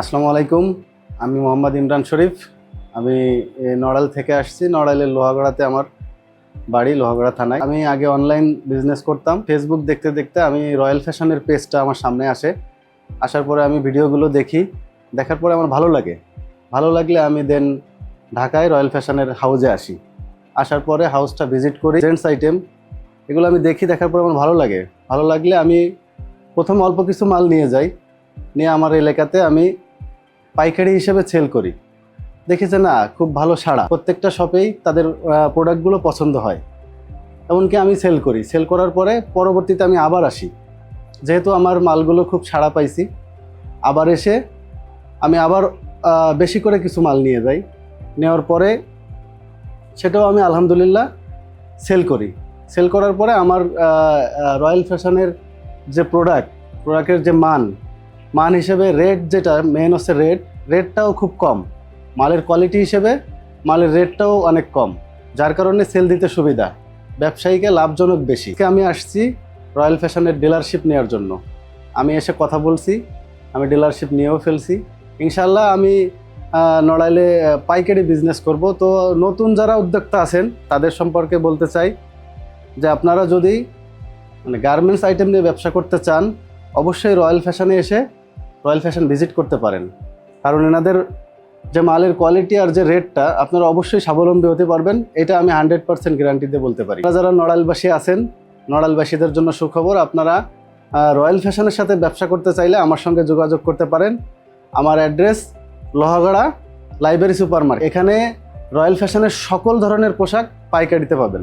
আসসালামু আলাইকুম। আমি মোহাম্মদ ইমরান শরীফ। আমি নড়াইল থেকে আসছি। নড়াইলের লোহাগড়াতে আমার বাড়ি, লোহাগড়া থানায়। আমি আগে অনলাইন বিজনেস করতাম। ফেসবুক দেখতে দেখতে আমি রয়্যাল ফ্যাশনের পেজটা আমার সামনে আসে। আসার পরে আমি ভিডিওগুলো দেখি। দেখার পরে আমার ভালো লাগে। ভালো লাগলে আমি দেন ঢাকায় রয়্যাল ফ্যাশনের হাউজে আসি। আসার পরে হাউসটা ভিজিট করি। জেন্টস আইটেম এগুলো আমি দেখি। দেখার পরে আমার ভালো লাগে। ভালো লাগলে আমি প্রথম অল্প কিছু মাল নিয়ে যাই। নিয়ে আমার এলাকাতে আমি পাইকারি হিসেবে সেল করি। দেখেছে না, খুব ভালো সাড়া। প্রত্যেকটা শপেই তাদের প্রোডাক্টগুলো পছন্দ হয়। এমনকি আমি সেল করি। সেল করার পরে পরবর্তীতে আমি আবার আসি। যেহেতু আমার মালগুলো খুব সাড়া পাইছি, আবার এসে আমি আবার বেশি করে কিছু মাল নিয়ে যাই। নেওয়ার পরে সেটাও আমি আলহামদুলিল্লাহ সেল করি। সেল করার পরে আমার রয়্যাল ফ্যাশনের যে প্রোডাক্টের যে মান হিসেবে রেট, যেটা মেন হচ্ছে রেটটাও খুব কম। মালের কোয়ালিটি হিসেবে মালের রেটটাও অনেক কম, যার কারণে সেল দিতে সুবিধা, ব্যবসায়ীকে লাভজনক বেশি। আমি আসছি রয়্যাল ফ্যাশনের ডিলারশিপ নেওয়ার জন্য। আমি এসে কথা বলছি, আমি ডিলারশিপ নিয়েও ফেলছি। ইনশাল্লাহ আমি নড়াইলে পাইকারি বিজনেস করব। তো নতুন যারা উদ্যোক্তা আছেন তাদের সম্পর্কে বলতে চাই যে আপনারা যদি গার্মেন্টস আইটেম নিয়ে ব্যবসা করতে চান, অবশ্যই রয়্যাল ফ্যাশনে এসে রয়্যাল ফ্যাশন ভিজিট করতে পারেন। কারণ এনাদের যে মালের কোয়ালিটি আর যে রেটটা, আপনারা অবশ্যই স্বাবলম্বী হতে পারবেন। এটা আমি 100% গ্যারান্টি দিয়ে বলতে পারি। যারা নড়াইলবাসী আছেন, নড়াইলবাসীদের জন্য সুখবর, আপনারা রয়্যাল ফ্যাশনের সাথে ব্যবসা করতে চাইলে আমার সঙ্গে যোগাযোগ করতে পারেন। আমার address Lohagara library super market. এখানে রয়্যাল ফ্যাশনের সকল ধরনের পোশাক পাইকারিতে পাবেন।